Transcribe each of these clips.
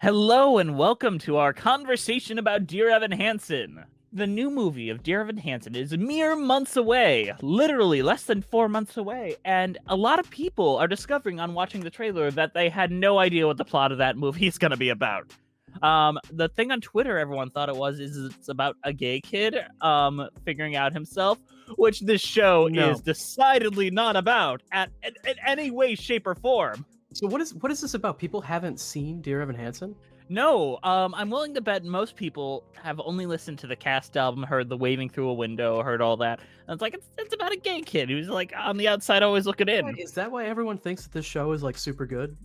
Hello and welcome to our conversation about Dear Evan Hansen. The new movie of Dear Evan Hansen is mere months away, literally less than 4 months away, and a lot of people are discovering on watching the trailer that they had no idea what the plot of that movie is going to be about. The thing on Twitter everyone thought it was is it's about a gay kid figuring out himself, which this show is decidedly not about in any way, shape, or form. So what is this about? People haven't seen Dear Evan Hansen? No, I'm willing to bet most people have only listened to the cast album, heard the waving through a window, heard all that. And it's like, it's about a gay kid who's like on the outside always looking in. Is that why everyone thinks that this show is like super good?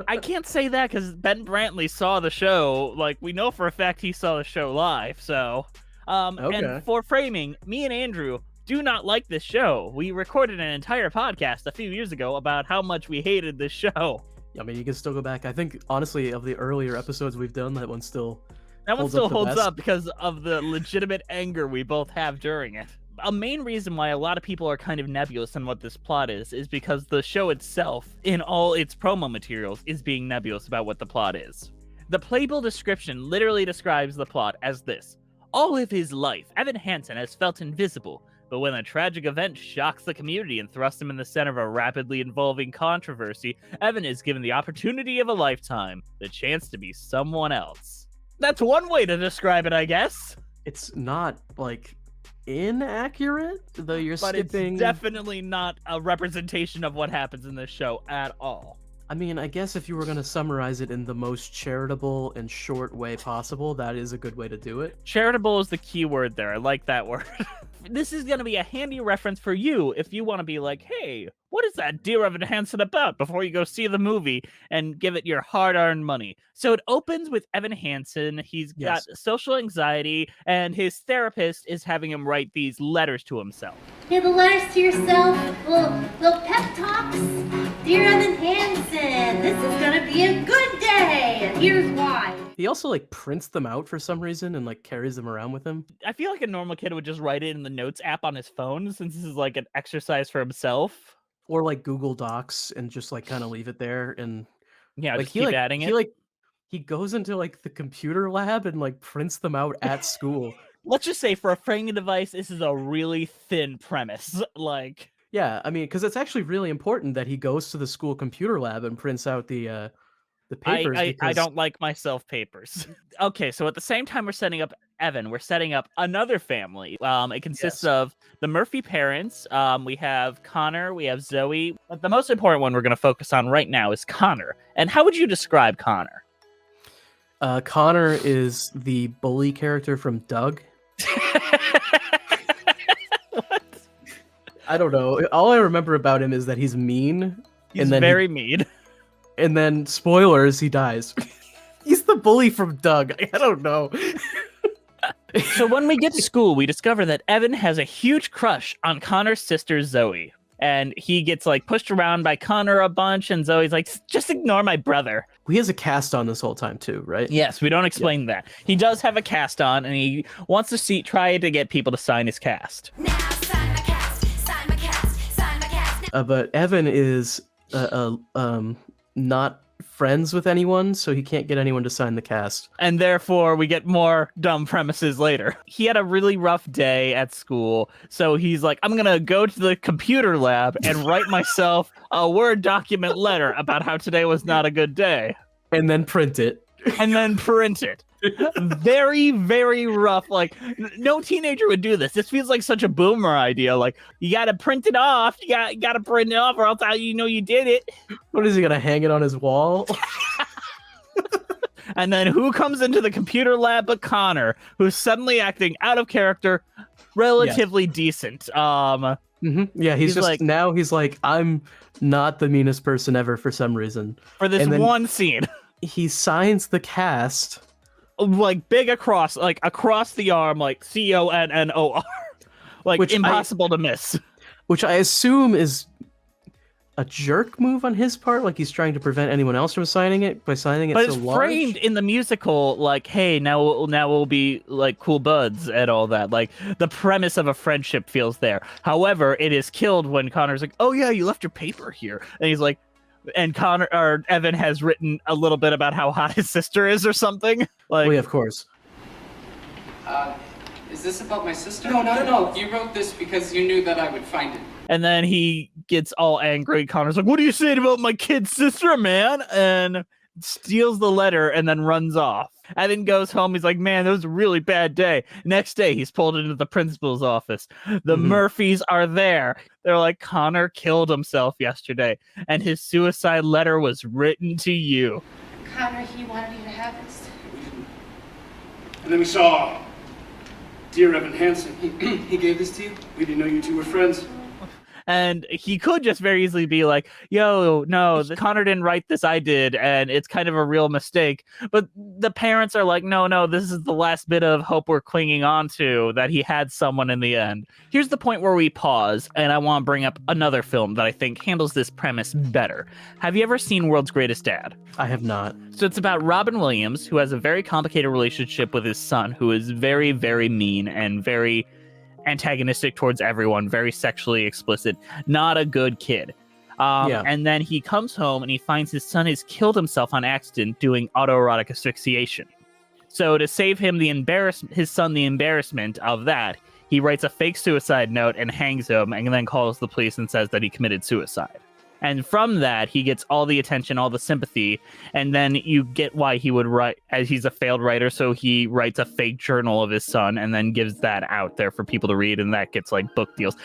I can't say that because Ben Brantley saw the show. Like, we know for a fact he saw the show live. So, Okay. And for framing, me and Andrew do not like this show. We recorded an entire podcast a few years ago about how much we hated this show. I mean, you can still go back. I think, honestly, of the earlier episodes we've done, that one still holds up because of the legitimate anger we both have during it. A main reason why a lot of people are kind of nebulous on what this plot is because the show itself, in all its promo materials, is being nebulous about what the plot is. The playbill description literally describes the plot as this. All of his life, Evan Hansen has felt invisible, but when a tragic event shocks the community and thrusts him in the center of a rapidly evolving controversy, Evan is given the opportunity of a lifetime, the chance to be someone else. That's one way to describe it, I guess. It's not, like, inaccurate, though you're but skipping... it's definitely not a representation of what happens in this show at all. I mean, I guess if you were going to summarize it in the most charitable and short way possible, that is a good way to do it. Charitable is the key word there. I like that word. This is going to be a handy reference for you if you want to be like, hey, what is that Dear Evan Hansen about before you go see the movie and give it your hard-earned money. So it opens with Evan Hansen. He's got social anxiety, and his therapist is having him write these letters to himself. Hey, the letters to yourself, little pep talks. Dear Evan Hansen, this is going to be a good day, and here's why. He also, like, prints them out for some reason and, like, carries them around with him. I feel like a normal kid would just write it in the notes app on his phone, since this is, like, an exercise for himself. Or, like, Google Docs and just, like, kind of leave it there. And yeah, like, just keep adding it. He goes into, like, the computer lab and, like, prints them out at school. Let's just say, for a framing device, this is a really thin premise. Like... Yeah, I mean, because it's actually really important that he goes to the school computer lab and prints out the papers. I don't like myself papers. Okay, so at the same time we're setting up Evan, we're setting up another family. It consists of the Murphy parents. We have Connor, we have Zoe. But the most important one we're going to focus on right now is Connor. And how would you describe Connor? Connor is the bully character from Doug. What? I don't know. All I remember about him is that he's mean. He's very mean. And then, spoilers, he dies. He's the bully from Doug. I don't know. So when we get to school, we discover that Evan has a huge crush on Connor's sister, Zoe. And he gets, like, pushed around by Connor a bunch, and Zoe's like, just ignore my brother. He has a cast on this whole time, too, right? Yes, we don't explain that. He does have a cast on, and he wants to try to get people to sign his cast. Now sign my cast, sign my cast, sign my cast. But Evan is not friends with anyone, so he can't get anyone to sign the cast. And therefore, we get more dumb premises later. He had a really rough day at school, so he's like, I'm going to go to the computer lab and write myself a Word document letter about how today was not a good day. And then print it. Very, very rough. Like, no teenager would do this. This feels like such a boomer idea. Like, you got to print it off. You got to print it off, or else you know you did it. What is he gonna hang it on his wall? And then who comes into the computer lab but Connor, who's suddenly acting out of character, relatively decent. Yeah, he's just like, now he's like, I'm not the meanest person ever for some reason. For this one scene. He signs the cast. Like, big across the arm, like CONNOR. Like, which impossible to miss. Which I assume is a jerk move on his part, like he's trying to prevent anyone else from signing it by signing it so large. But it's framed in the musical like, hey, now we'll be like cool buds and all that. Like, the premise of a friendship feels there. However, it is killed when Connor's like, oh yeah, you left your paper here. And he's like, and Connor or Evan has written a little bit about how hot his sister is or something. Like, Oh yeah, of course. Is this about my sister? No, not at all. You wrote this because you knew that I would find it. and then he gets all angry. Connor's like, "What are you saying about my kid sister, man?" And steals the letter and then runs off. And then goes home. He's like, "Man, that was a really bad day." Next day, he's pulled into the principal's office. The Murphys are there. They're like, "Connor killed himself yesterday, and his suicide letter was written to you." Connor, he wanted you to have this. And then we saw dear Evan Hansen. He gave this to you? We didn't know you two were friends. And he could just very easily be like, "Yo, no, Connor didn't write this, I did, and it's kind of a real mistake." But the parents are like, no, this is the last bit of hope we're clinging on to, that he had someone in the end. Here's the point where we pause, and I want to bring up another film that I think handles this premise better. Have you ever seen World's Greatest Dad? I have not. So it's about Robin Williams, who has a very complicated relationship with his son, who is very, very mean and very antagonistic towards everyone, very sexually explicit, not a good kid. And then he comes home and he finds his son has killed himself on accident doing autoerotic asphyxiation. So to save him his son the embarrassment of that, he writes a fake suicide note and hangs him, and then calls the police and says that he committed suicide. And from that, he gets all the attention, all the sympathy, and then you get why he would write, as he's a failed writer, so he writes a fake journal of his son and then gives that out there for people to read, and that gets, like, book deals.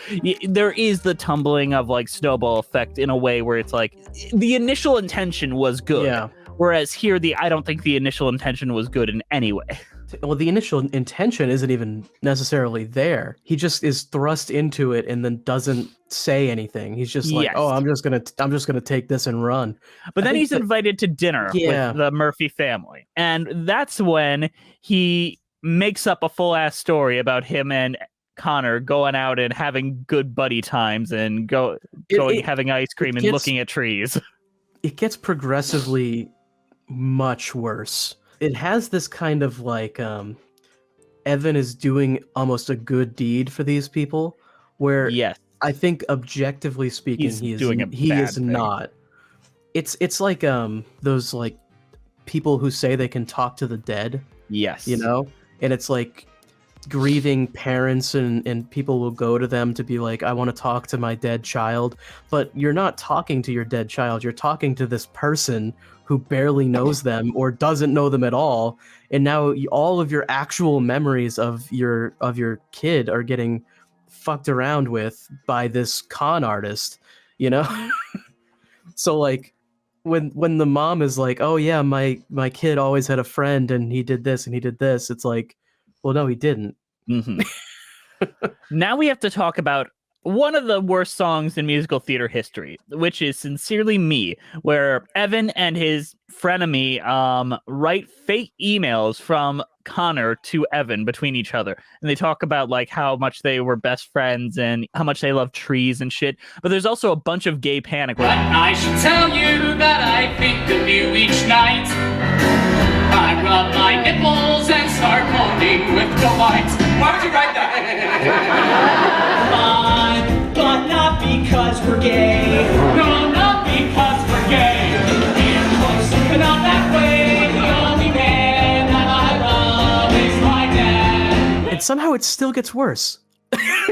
There is the tumbling of, like, snowball effect in a way where it's like, the initial intention was good. Yeah. Whereas here, I don't think the initial intention was good in any way. Well, the initial intention isn't even necessarily there. He just is thrust into it and then doesn't say anything. He's just like, Yes. "Oh, I'm just gonna take this and run." But I then think he's invited to dinner with the Murphy family. And that's when he makes up a full-ass story about him and Connor going out and having good buddy times and having ice cream and looking at trees. It gets progressively much worse. It has this kind of like Evan is doing almost a good deed for these people, where Yes. I think objectively speaking, he is thing. not. It's like those like people who say they can talk to the dead, Yes. you know, and it's like grieving parents and people will go to them to be like, "I want to talk to my dead child," but you're not talking to your dead child. You're talking to this person who barely knows them or doesn't know them at all, and now all of your actual memories of your kid are getting fucked around with by this con artist, you know. So like when the mom is like, "Oh yeah, my kid always had a friend and he did this and he did this," it's like, well, no, he didn't. Now we have to talk about one of the worst songs in musical theater history, which is Sincerely Me, where Evan and his frenemy write fake emails from Connor to Evan between each other. And they talk about like how much they were best friends and how much they love trees and shit. But there's also a bunch of gay panic. But I should tell you that I think of you each night. I rub my nipples and start moaning with delight. Why would you write that? But not because we're gay. No, not because we're gay. We're close, but not that way. The only man that I love is my dad. And somehow it still gets worse.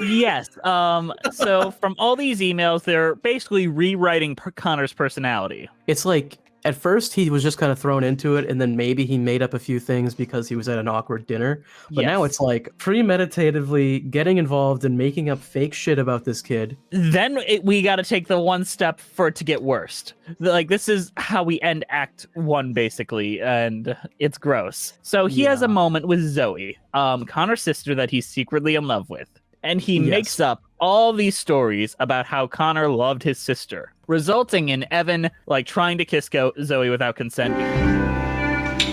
Yes. So from all these emails, they're basically rewriting Connor's personality. It's like at first he was just kind of thrown into it, and then maybe he made up a few things because he was at an awkward dinner. But now it's like premeditatively getting involved and making up fake shit about this kid. Then we got to take the one step for it to get worse. Like, this is how we end Act 1, basically, and it's gross. So he has a moment with Zoe, Connor's sister that he's secretly in love with. And he makes up all these stories about how Connor loved his sister, resulting in Evan, like, trying to kiss Zoe without consent.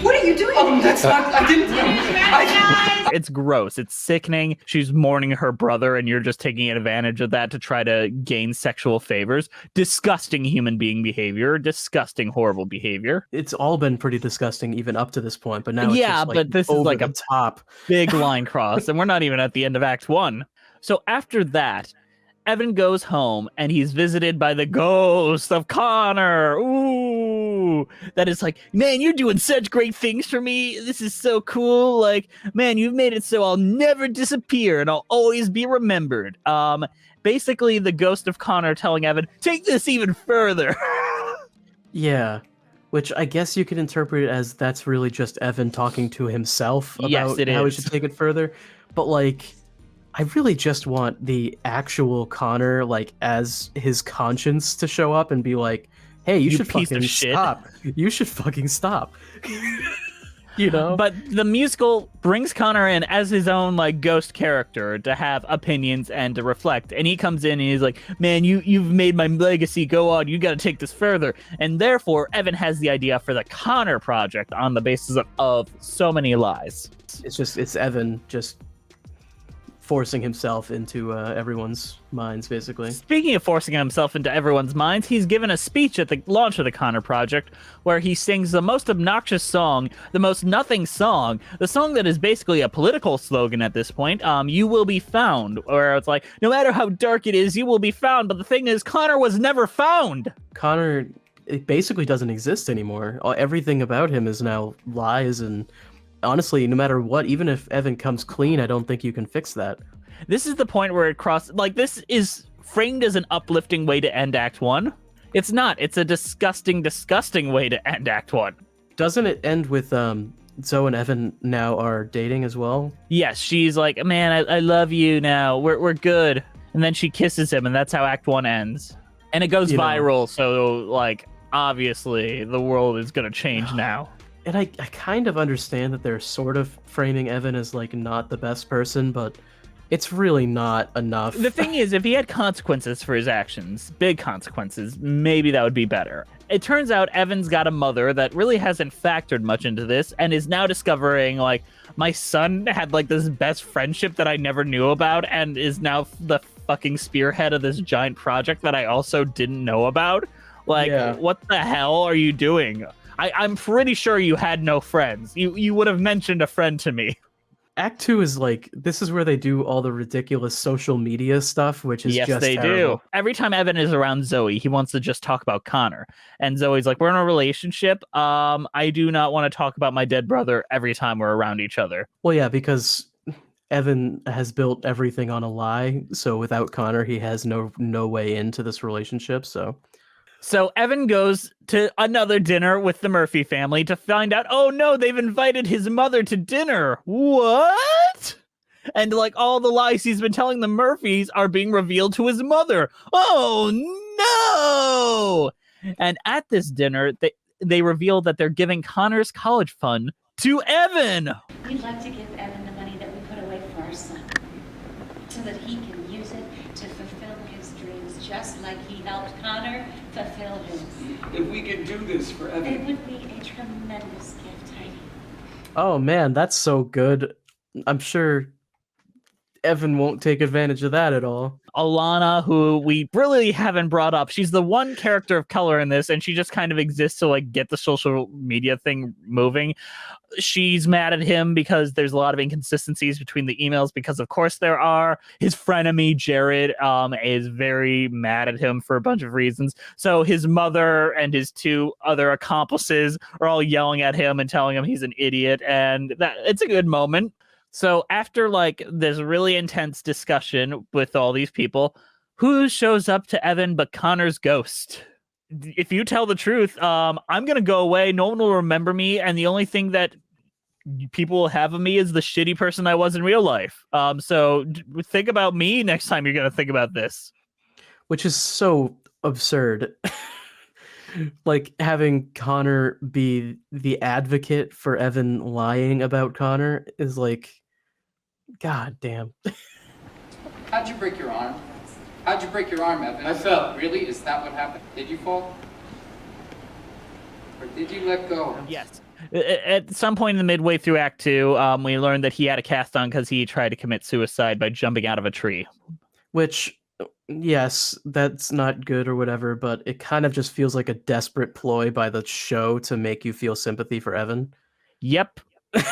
What are you doing? That's not. I didn't. It's gross. It's sickening. She's mourning her brother, and you're just taking advantage of that to try to gain sexual favors. Disgusting human being behavior. Disgusting, horrible behavior. It's all been pretty disgusting even up to this point, but now it's just, like, but this is like the a top big line cross, and we're not even at the end of Act 1. So after that, Evan goes home and he's visited by the ghost of Connor. Ooh, that is like, man, you're doing such great things for me. This is so cool. Like, man, you've made it so I'll never disappear and I'll always be remembered. Basically, the ghost of Connor telling Evan, take this even further. Yeah, which I guess you could interpret it as that's really just Evan talking to himself about how he should take it further. But like, I really just want the actual Connor, like, as his conscience to show up and be like, hey, you should fucking stop. You should fucking stop. You know? But the musical brings Connor in as his own like ghost character to have opinions and to reflect. And he comes in and he's like, man, you've made my legacy go on. You got to take this further. And therefore, Evan has the idea for the Connor project on the basis of so many lies. It's Evan just forcing himself into everyone's minds, basically. Speaking of forcing himself into everyone's minds, he's given a speech at the launch of the Connor Project where he sings the most obnoxious song, the most nothing song, the song that is basically a political slogan at this point, You Will Be Found, where it's like, no matter how dark it is, you will be found. But the thing is, Connor was never found. Connor, it basically doesn't exist anymore. Everything about him is now lies, and honestly, no matter what, even if Evan comes clean, I don't think you can fix that. This is the point where it crosses, like, this is framed as an uplifting way to end Act 1. It's not. It's a disgusting, disgusting way to end Act 1. Doesn't it end with Zoe and Evan now are dating as well? Yes, she's like, man, I love you now. We're good. And then she kisses him, and that's how Act 1 ends. And it goes viral, so, like, obviously the world is going to change now. And I kind of understand that they're sort of framing Evan as, like, not the best person, but it's really not enough. The thing is, if he had consequences for his actions, big consequences, maybe that would be better. It turns out Evan's got a mother that really hasn't factored much into this and is now discovering, like, my son had, like, this best friendship that I never knew about and is now the fucking spearhead of this giant project that I also didn't know about. Like, What the hell are you doing? I'm pretty sure you had no friends. You would have mentioned a friend to me. Act 2 is like, this is where they do all the ridiculous social media stuff, which is just terrible. Do. Every time Evan is around Zoe, he wants to just talk about Connor. And Zoe's like, we're in a relationship. I do not want to talk about my dead brother every time we're around each other. Well, yeah, because Evan has built everything on a lie. So without Connor, he has no way into this relationship, So Evan goes to another dinner with the Murphy family to find out, oh no, they've invited his mother to dinner. What? And like all the lies he's been telling the Murphys are being revealed to his mother. Oh no! And at this dinner, they reveal that they're giving Connor's college fund to Evan. We'd like to give Evan the money that we put away for our son so that he can use it to fulfill his dreams, just like he helped Connor fulfill his. If we could do this for Evan. It would be a tremendous gift, Heidi. Oh man, that's so good. I'm sure Evan won't take advantage of that at all. Alana, who we really haven't brought up, she's the one character of color in this, and she just kind of exists to like get the social media thing moving. She's mad at him because there's a lot of inconsistencies between the emails, because of course there are. His frenemy Jared is very mad at him for a bunch of reasons. So his mother and his two other accomplices are all yelling at him and telling him he's an idiot, and that it's a good moment. So after like this really intense discussion with all these people, who shows up to Evan but Connor's ghost? If you tell the truth, I'm going to go away. No one will remember me. And the only thing that people will have of me is the shitty person I was in real life. So think about me next time you're going to think about this. Which is so absurd. Like having Connor be the advocate for Evan lying about Connor is like, God damn. How'd you break your arm? How'd you break your arm, Evan? I fell. Really? Is that what happened? Did you fall? Or did you let go? Yes. At some point in the midway through Act 2, we learned that he had a cast on because he tried to commit suicide by jumping out of a tree. Which, yes, that's not good or whatever, but it kind of just feels like a desperate ploy by the show to make you feel sympathy for Evan. Yep.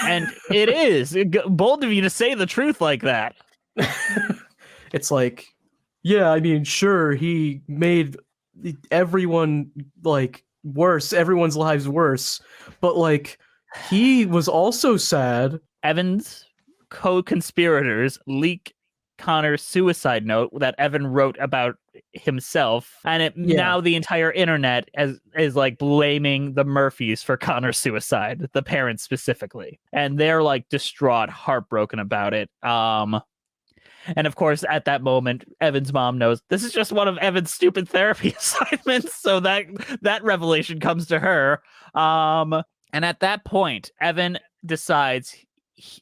And it is bold of you to say the truth like that. It's like, Yeah, I mean, sure, he made everyone like worse, everyone's lives worse, but like he was also sad. Evan's co-conspirators leak Connor's suicide note that Evan wrote about himself, and now the entire internet is like blaming the Murphys for Connor's suicide, the parents specifically, and they're like distraught, heartbroken about it. And of course, at that moment, Evan's mom knows this is just one of Evan's stupid therapy assignments, so that revelation comes to her. And at that point, Evan decides,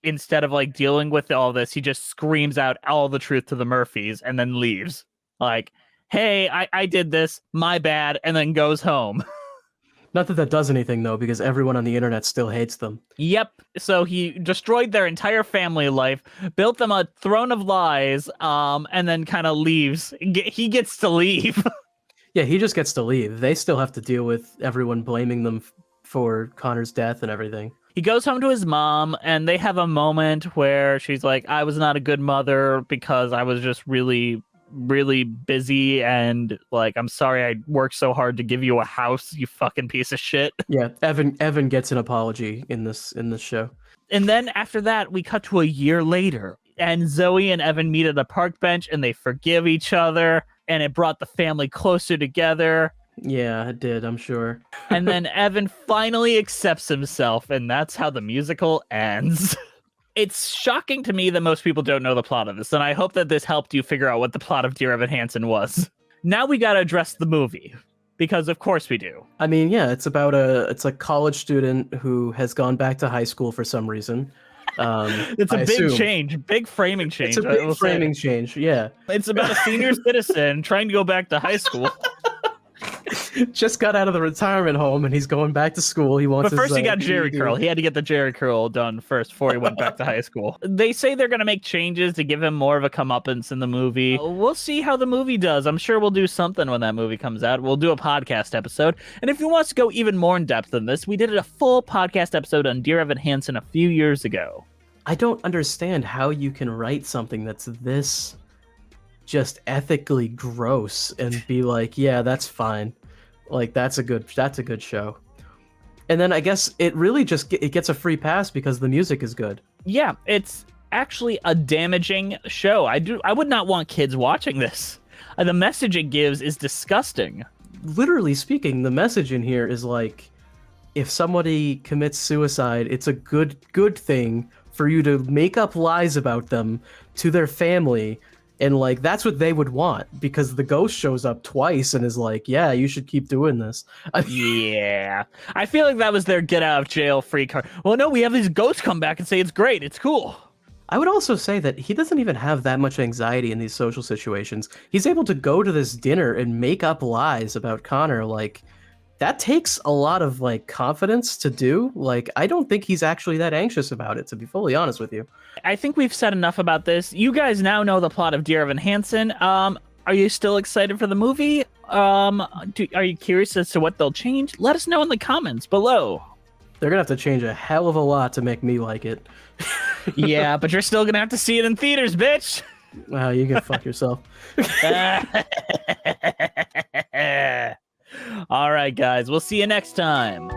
instead of like dealing with all this, he just screams out all the truth to the Murphys and then leaves. Like, hey, I did this, my bad, and then goes home. Not that does anything, though, because everyone on the internet still hates them. Yep. So he destroyed their entire family life, built them a throne of lies, and then kind of leaves. He gets to leave. Yeah, he just gets to leave. They still have to deal with everyone blaming them for Connor's death and everything. He goes home to his mom, and they have a moment where she's like, I was not a good mother because I was just really busy, and like, I'm sorry I worked so hard to give you a house, you fucking piece of shit. Yeah, Evan gets an apology in this show. And then after that, we cut to a year later, and Zoe and Evan meet at a park bench, and they forgive each other, and it brought the family closer together. Yeah, it did, I'm sure. And then Evan finally accepts himself, and that's how the musical ends. It's shocking to me that most people don't know the plot of this, and I hope that this helped you figure out what the plot of Dear Evan Hansen was. Now we gotta address the movie, because of course we do. I mean, yeah, it's about a college student who has gone back to high school for some reason. It's a big change, big framing change. It's a big framing change, yeah. It's about a senior citizen trying to go back to high school. Just got out of the retirement home and he's going back to school. He wants. But first, he got Jerry GED. curl. He had to get the Jerry curl done first before he went back to high school. They say they're going to make changes to give him more of a comeuppance in the movie. We'll see how the movie does. I'm sure we'll do something when that movie comes out. We'll do a podcast episode. And if you want us to go even more in depth than this, we did a full podcast episode on Dear Evan Hansen a few years ago. I don't understand how you can write something that's this just ethically gross and be like, yeah, that's fine. Like, that's a good show. And then I guess it really just it gets a free pass because the music is good. Yeah, it's actually a damaging show. I would not want kids watching this. The message it gives is disgusting. Literally speaking, the message in here is like, if somebody commits suicide, it's a good thing for you to make up lies about them to their family. And like, that's what they would want, because the ghost shows up twice and is like, yeah, you should keep doing this. Yeah. I feel like that was their get out of jail free card. Well, no, we have these ghosts come back and say it's great. It's cool. I would also say that he doesn't even have that much anxiety in these social situations. He's able to go to this dinner and make up lies about Connor. Like, that takes a lot of like confidence to do. Like, I don't think he's actually that anxious about it, to be fully honest with you. I think we've said enough about this. You guys now know the plot of Dear Evan Hansen. Are you still excited for the movie? Are you curious as to what they'll change? Let us know in the comments below. They're gonna have to change a hell of a lot to make me like it. Yeah, but you're still gonna have to see it in theaters, bitch. Wow, you can fuck yourself. All right, guys. We'll see you next time.